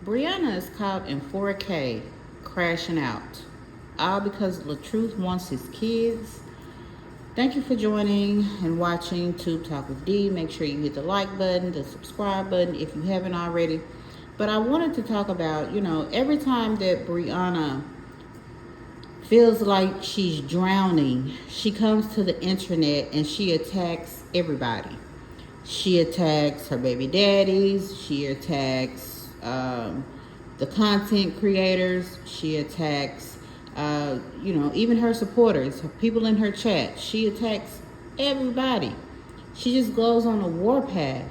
Briana is caught in 4K crashing out, all because LaTruth wants his kids. Thank you for joining and watching Tube Talk with D. Make sure you hit the like button, the subscribe button if you haven't already. But I wanted to talk about, every time that Briana feels like she's drowning, she comes to the internet and she attacks everybody. She attacks her baby daddies. She attacks the content creators. She attacks, even her supporters, her people in her chat. She attacks everybody. She just goes on a warpath.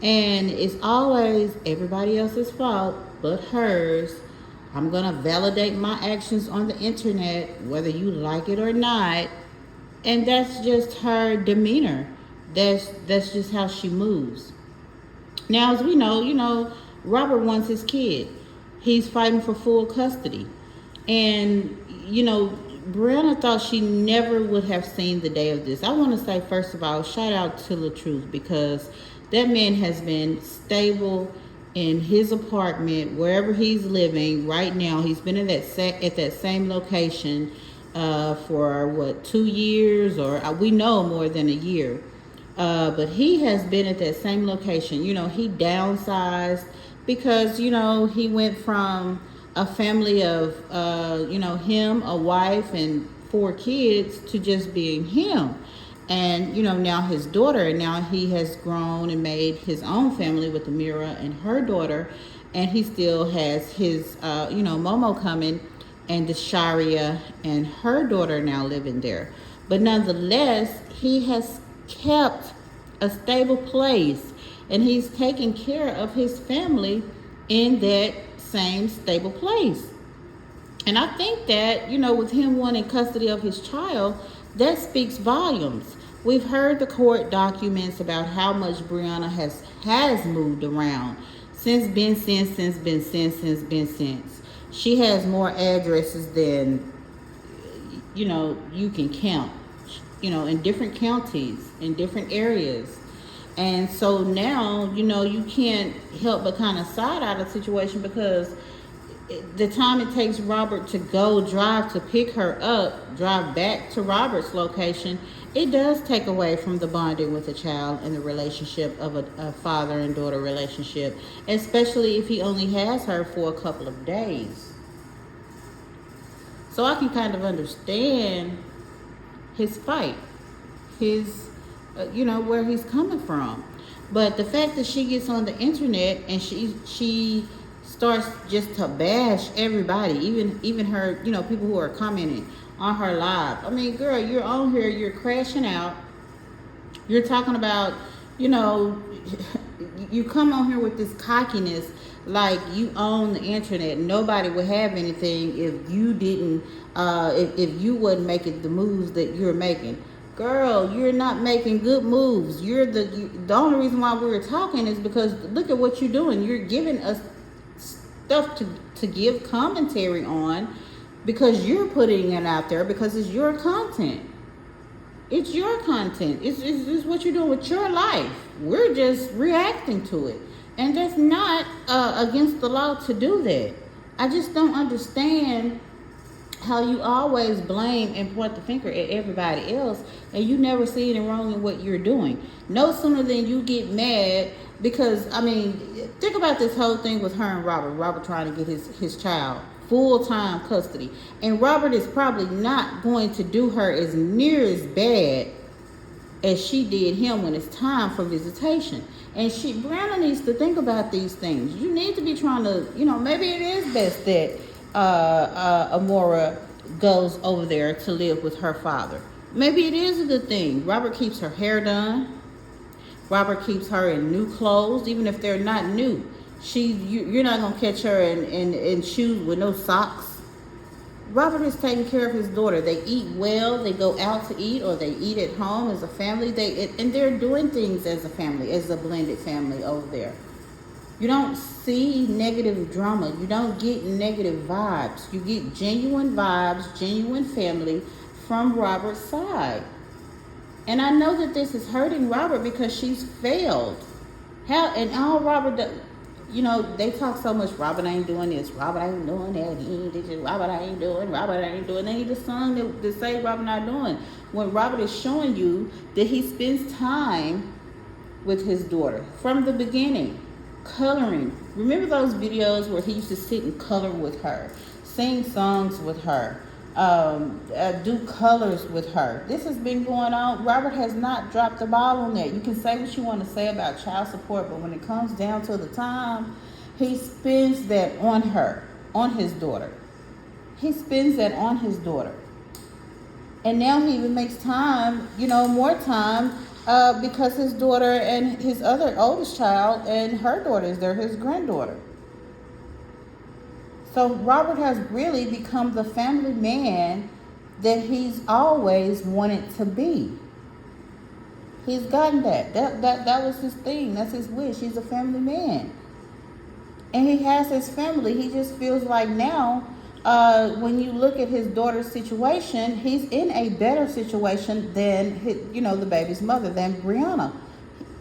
And it's always everybody else's fault but hers. I'm going to validate my actions on the internet, whether you like it or not. And that's just her demeanor. That's just how she moves. Now, as we know, Robert wants his kid. He's fighting for full custody. And, Brianna thought she never would have seen the day of this. I want to say, first of all, shout out to LaTruth, because that man has been stable in his apartment, wherever he's living right now. He's been at that same location for 2 years, or we know more than a year. But he has been at that same location. He downsized because, he went from a family of, him, a wife, and 4 kids to just being him. And, now his daughter, and now he has grown and made his own family with Amira and her daughter. And he still has his, Momo coming, and Desharia and her daughter now living there. But nonetheless, he has kept a stable place, and he's taking care of his family in that same stable place. And I think that, with him wanting custody of his child, that speaks volumes. We've heard the court documents about how much Brianna has moved around since been since. She has more addresses than, you can count, in different counties, in different areas. And so now, you can't help but kind of side out of the situation, because the time it takes Robert to go drive to pick her up, drive back to Robert's location, it does take away from the bonding with a child and the relationship of a father and daughter relationship, especially if he only has her for a couple of days. So I can kind of understand his fight, where he's coming from. But the fact that she gets on the internet and she starts just to bash everybody, even her, people who are commenting on her live. I mean, girl, you're on here, you're crashing out. You're talking about, you come on here with this cockiness like you own the internet. Nobody would have anything if you didn't, if you wasn't making the moves that you're making. Girl, you're not making good moves. The only reason why we're talking is because look at what you're doing. You're giving us stuff to give commentary on, because you're putting it out there, because it's your content. It's your content. It's what you're doing with your life. We're just reacting to it. And that's not against the law to do that. I just don't understand how you always blame and point the finger at everybody else, and you never see anything wrong in what you're doing. No sooner than you get mad, because, think about this whole thing with her and Robert. Robert trying to get his child full-time custody. And Robert is probably not going to do her as near as bad as she did him when it's time for visitation. And Brianna needs to think about these things. You need to be trying to, maybe it is best that Amora goes over there to live with her father. Maybe it is a good thing. Robert keeps her hair done. Robert keeps her in new clothes, even if they're not new. You're not going to catch her in shoes with no socks. Robert is taking care of his daughter. They eat well. They go out to eat, or they eat at home as a family. And they're doing things as a family, as a blended family over there. You don't see negative drama. You don't get negative vibes. You get genuine vibes, genuine family from Robert's side. And I know that this is hurting Robert, because she's failed. And all Robert does, they talk so much. Robert ain't doing this. Robert ain't doing that. He ain't this. Robert ain't doing. Robert ain't doing. They need a song to say Robert not doing. When Robert is showing you that he spends time with his daughter from the beginning, coloring. Remember those videos where he used to sit and color with her, sing songs with her, do colors with her. This has been going on. Robert has not dropped the ball on that. You can say what you want to say about child support, but when it comes down to the time, he spends that on her, on his daughter. He spends that on his daughter. And now he even makes time, more time, because his daughter and his other oldest child and her daughter is there, his granddaughter. So Robert has really become the family man that he's always wanted to be. He's gotten that. That was his thing. That's his wish. He's a family man. And he has his family. He just feels like now, when you look at his daughter's situation, he's in a better situation than the baby's mother, than Briana.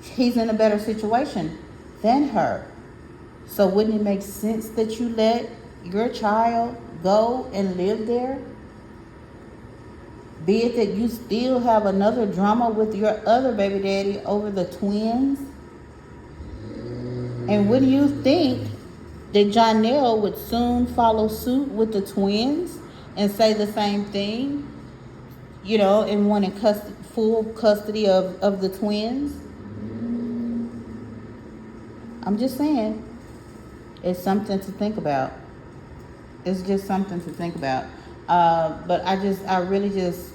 He's in a better situation than her. So wouldn't it make sense that you let your child go and live there? Be it that you still have another drama with your other baby daddy over the twins. And wouldn't you think that Jonelle would soon follow suit with the twins and say the same thing, and wanting full custody of the twins? I'm just saying, it's something to think about. It's just something to think about. But I really just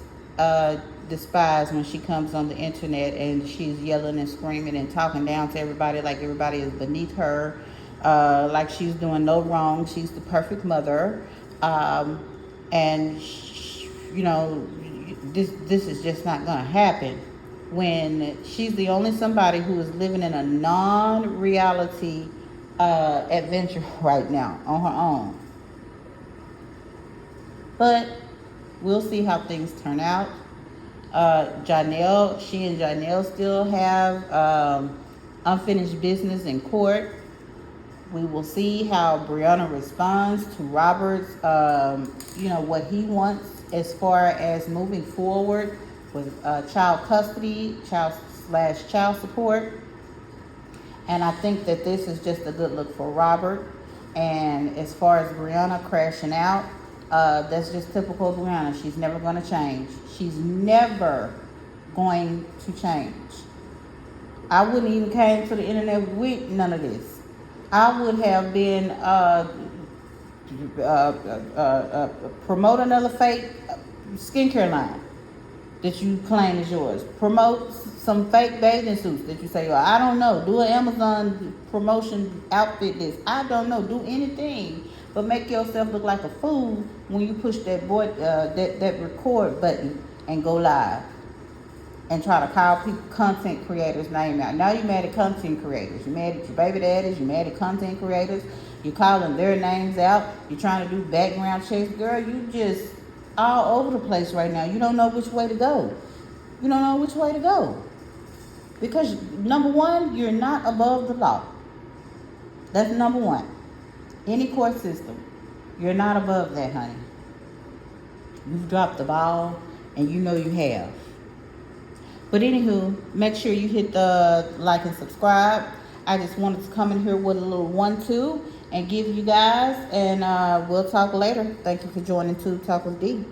despise when she comes on the internet and she's yelling and screaming and talking down to everybody like everybody is beneath her, like she's doing no wrong. She's the perfect mother, and this is just not going to happen when she's the only somebody who is living in a non-reality adventure right now on her own. But we'll see how things turn out. She and Jonelle still have unfinished business in court. We will see how Briana responds to Robert's, what he wants as far as moving forward with child custody, child support. And I think that this is just a good look for Robert. And as far as Briana crashing out, that's just typical Briana. She's never going to change. She's never going to change. I wouldn't even came to the internet with none of this. I would have been promote another fake skincare line that you claim is yours. Promote some fake bathing suits that you say, I don't know. Do an Amazon promotion outfit this. I don't know. Do anything. But make yourself look like a fool when you push that that record button and go live and try to call people content creators' name out. Now you're mad at content creators. You're mad at your baby daddies. You're mad at content creators. You're calling their names out. You're trying to do background checks. Girl, you just all over the place right now. You don't know which way to go. You don't know which way to go. Because number one, you're not above the law. That's number one. Any court system, you're not above that, honey. You've dropped the ball, and you know you have. But anywho, make sure you hit the like and subscribe. I just wanted to come in here with a little 1-2 and give you guys, and we'll talk later. Thank you for joining to Talk with D.